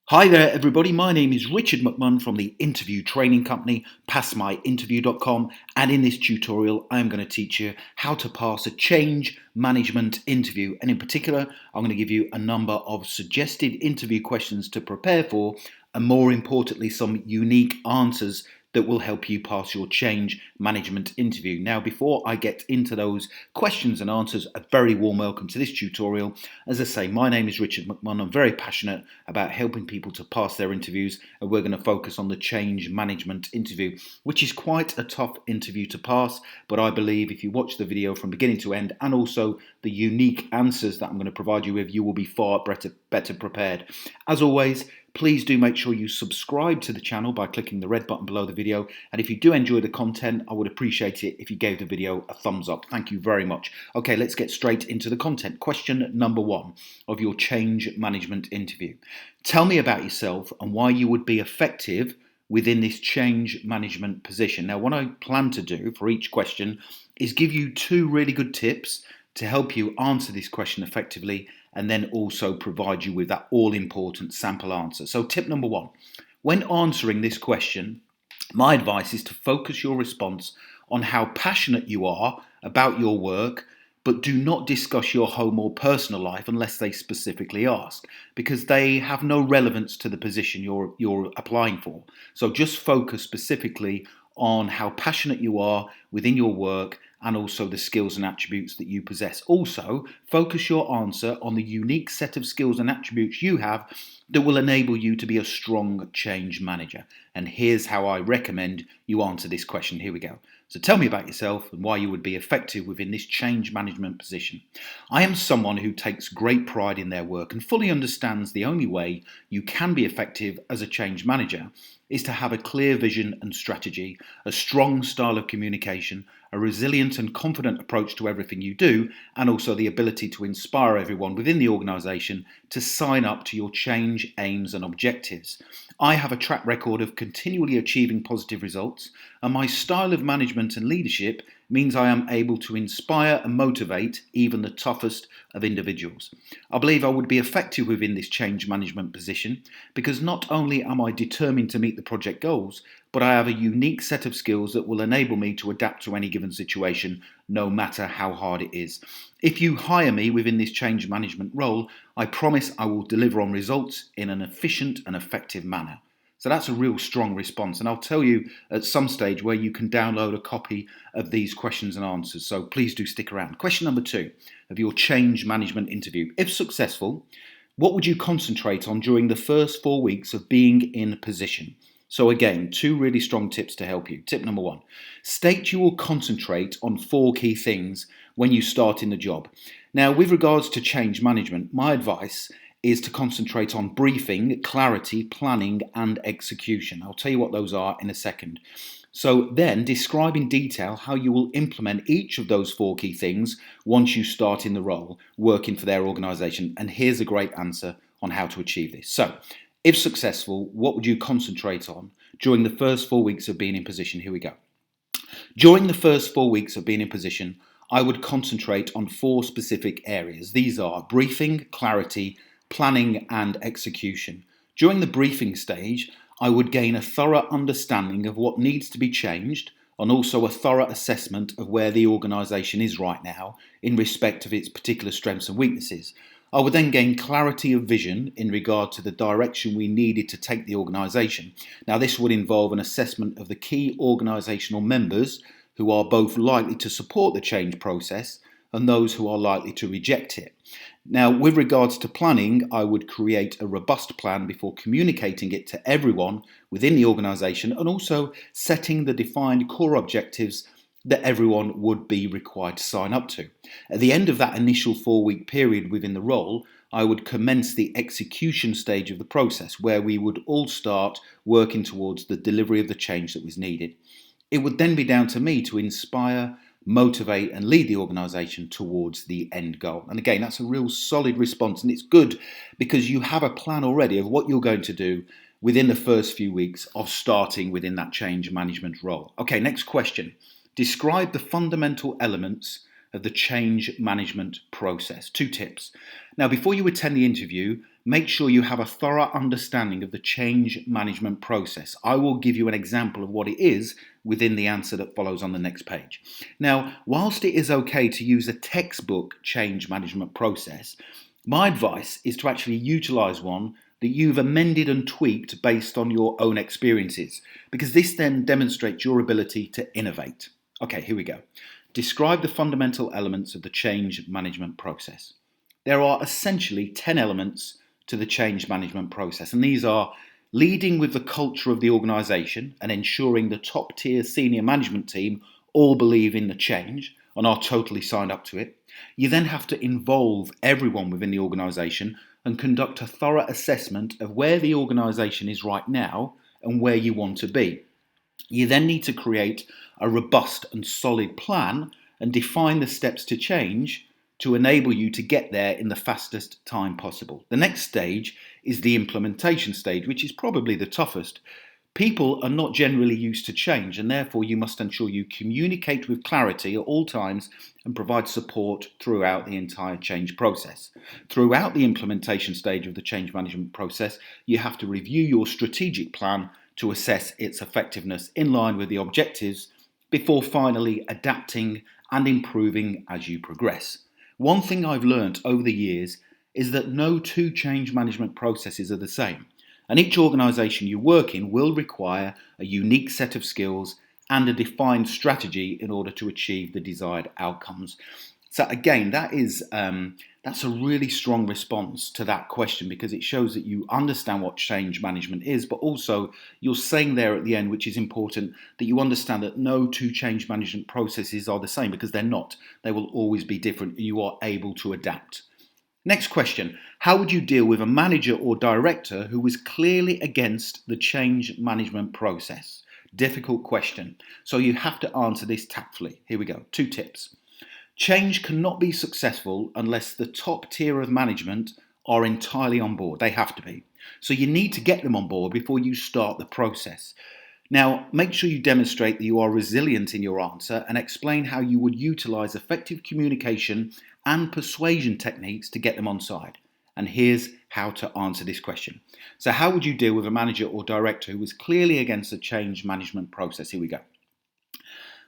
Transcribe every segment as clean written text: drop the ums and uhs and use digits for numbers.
Hi there, everybody. My name is Richard McMunn from the interview training company, passmyinterview.com. And in this tutorial, I'm going to teach you how to pass a change management interview. And in particular, I'm going to give you a number of suggested interview questions to prepare for, and more importantly, some unique answers that will help you pass your change management interview. Now, before I get into those questions and answers, a very warm welcome to this tutorial. As I say, my name is Richard McMunn. I'm very passionate about helping people to pass their interviews, and we're going to focus on the change management interview, which is quite a tough interview to pass, but I believe if you watch the video from beginning to end and also the unique answers that I'm going to provide you with, you will be far better prepared. As always, please do make sure you subscribe to the channel by clicking the red button below the video. And if you do enjoy the content, I would appreciate it if you gave the video a thumbs up. Thank you very much. Okay, let's get straight into the content. Question number 1 of your change management interview. Tell me about yourself and why you would be effective within this change management position. Now, what I plan to do for each question is give you 2 really good tips to help you answer this question effectively, and then also provide you with that all-important sample answer. So tip number 1, when answering this question, my advice is to focus your response on how passionate you are about your work, but do not discuss your home or personal life unless they specifically ask, because they have no relevance to the position you're applying for. So just focus specifically on how passionate you are within your work and also the skills and attributes that you possess. Also, focus your answer on the unique set of skills and attributes you have that will enable you to be a strong change manager. And here's how I recommend you answer this question. Here we go. So tell me about yourself and why you would be effective within this change management position. I am someone who takes great pride in their work and fully understands the only way you can be effective as a change manager is to have a clear vision and strategy, a strong style of communication, a resilient and confident approach to everything you do, and also the ability to inspire everyone within the organisation to sign up to your change aims and objectives. I have a track record of continually achieving positive results, and my style of management and leadership means I am able to inspire and motivate even the toughest of individuals. I believe I would be effective within this change management position because not only am I determined to meet the project goals, but I have a unique set of skills that will enable me to adapt to any given situation, no matter how hard it is. If you hire me within this change management role, I promise I will deliver on results in an efficient and effective manner. So that's a real strong response, and I'll tell you at some stage where you can download a copy of these questions and answers, so please do stick around. Question number 2 of your change management interview. If successful, what would you concentrate on during the first 4 weeks of being in position? So again, 2 really strong tips to help you. Tip number 1, state you will concentrate on 4 key things when you start in the job. Now, with regards to change management, my advice is to concentrate on briefing, clarity, planning, and execution. I'll tell you what those are in a second. So then describe in detail how you will implement each of those 4 key things once you start in the role, working for their organisation. And here's a great answer on how to achieve this. So, if successful, what would you concentrate on during the first 4 weeks of being in position? Here we go. During the first 4 weeks of being in position, I would concentrate on 4 specific areas. These are briefing, clarity, planning, and execution. During the briefing stage, I would gain a thorough understanding of what needs to be changed and also a thorough assessment of where the organisation is right now in respect of its particular strengths and weaknesses. I would then gain clarity of vision in regard to the direction we needed to take the organisation. Now, this would involve an assessment of the key organisational members who are both likely to support the change process and those who are likely to reject it. Now, with regards to planning, I would create a robust plan before communicating it to everyone within the organisation and also setting the defined core objectives that everyone would be required to sign up to. At the end of that initial 4-week period within the role, I would commence the execution stage of the process where we would all start working towards the delivery of the change that was needed. It would then be down to me to inspire, motivate and lead the organisation towards the end goal. And again, that's a real solid response, and it's good because you have a plan already of what you're going to do within the first few weeks of starting within that change management role. Okay, next question. Describe the fundamental elements of the change management process. 2 tips. Now, before you attend the interview, make sure you have a thorough understanding of the change management process. I will give you an example of what it is within the answer that follows on the next page. Now, whilst it is okay to use a textbook change management process, my advice is to actually utilize one that you've amended and tweaked based on your own experiences, because this then demonstrates your ability to innovate. Okay, here we go. Describe the fundamental elements of the change management process. There are essentially 10 elements to the change management process, and these are leading with the culture of the organisation and ensuring the top tier senior management team all believe in the change and are totally signed up to it. You then have to involve everyone within the organisation and conduct a thorough assessment of where the organisation is right now and where you want to be. You then need to create a robust and solid plan and define the steps to change to enable you to get there in the fastest time possible. The next stage is the implementation stage, which is probably the toughest. People are not generally used to change, and therefore you must ensure you communicate with clarity at all times and provide support throughout the entire change process. Throughout the implementation stage of the change management process, you have to review your strategic plan to assess its effectiveness in line with the objectives before finally adapting and improving as you progress. One thing I've learnt over the years is that no two change management processes are the same, and each organisation you work in will require a unique set of skills and a defined strategy in order to achieve the desired outcomes. So again, that's a really strong response to that question, because it shows that you understand what change management is, but also you're saying there at the end, which is important, that you understand that no two change management processes are the same, because they're not. They will always be different, and you are able to adapt. Next question. How would you deal with a manager or director who was clearly against the change management process? Difficult question. So you have to answer this tactfully. Here we go. 2 tips. Change cannot be successful unless the top tier of management are entirely on board. They have to be. So you need to get them on board before you start the process. Now, make sure you demonstrate that you are resilient in your answer and explain how you would utilize effective communication and persuasion techniques to get them on side. And here's how to answer this question. So how would you deal with a manager or director who was clearly against the change management process? Here we go.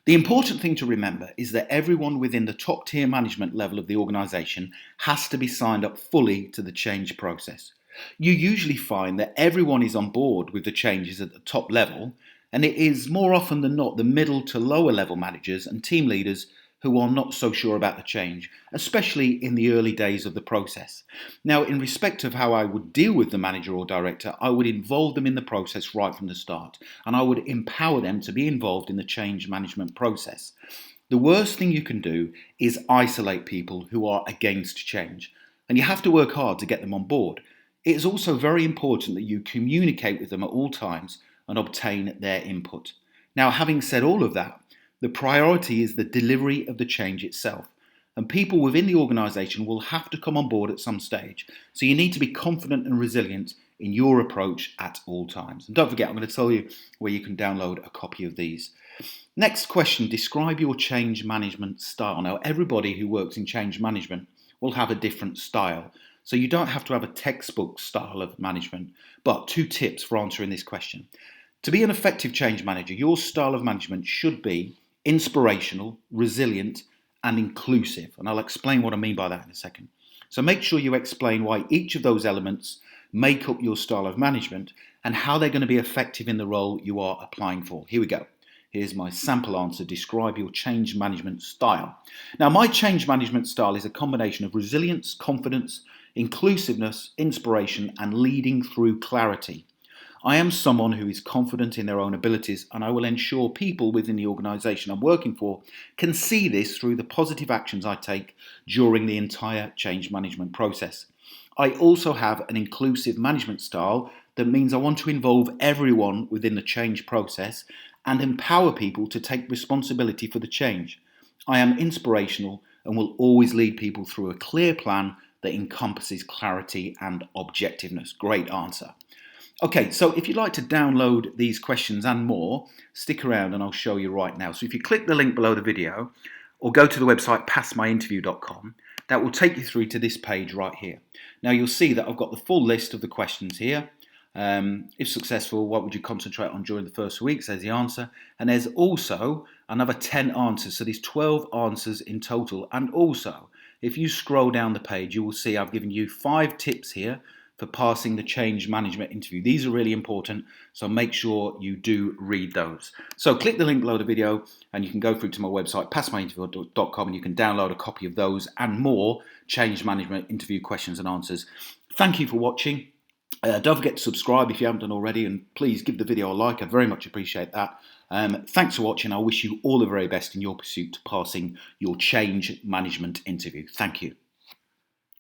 The important thing to remember is that everyone within the top tier management level of the organisation has to be signed up fully to the change process. You usually find that everyone is on board with the changes at the top level, and it is more often than not the middle to lower level managers and team leaders who are not so sure about the change, especially in the early days of the process. Now, in respect of how I would deal with the manager or director, I would involve them in the process right from the start, and I would empower them to be involved in the change management process. The worst thing you can do is isolate people who are against change, and you have to work hard to get them on board. It is also very important that you communicate with them at all times and obtain their input. Now, having said all of that, the priority is the delivery of the change itself, and people within the organisation will have to come on board at some stage. So you need to be confident and resilient in your approach at all times. And don't forget, I'm going to tell you where you can download a copy of these. Next question, describe your change management style. Now, everybody who works in change management will have a different style, so you don't have to have a textbook style of management. But 2 tips for answering this question. To be an effective change manager, your style of management should be inspirational, resilient, and inclusive. And I'll explain what I mean by that in a second. So make sure you explain why each of those elements make up your style of management and how they're going to be effective in the role you are applying for. Here we go. Here's my sample answer. Describe your change management style. Now, my change management style is a combination of resilience, confidence, inclusiveness, inspiration, and leading through clarity. I am someone who is confident in their own abilities, and I will ensure people within the organisation I'm working for can see this through the positive actions I take during the entire change management process. I also have an inclusive management style that means I want to involve everyone within the change process and empower people to take responsibility for the change. I am inspirational and will always lead people through a clear plan that encompasses clarity and objectiveness. Great answer. Okay, so if you'd like to download these questions and more, stick around and I'll show you right now. So if you click the link below the video or go to the website passmyinterview.com, that will take you through to this page right here. Now you'll see that I've got the full list of the questions here. If successful, what would you concentrate on during the first weeks? There's the answer. And there's also another 10 answers. So there's 12 answers in total. And also, if you scroll down the page, you will see I've given you 5 tips here for passing the change management interview. These are really important, so make sure you do read those. So click the link below the video and you can go through to my website, passmyinterview.com, and you can download a copy of those and more change management interview questions and answers. Thank you for watching. Don't forget to subscribe if you haven't done already, and please give the video a like. I'd very much appreciate that. Thanks for watching. I wish you all the very best in your pursuit to passing your change management interview. Thank you.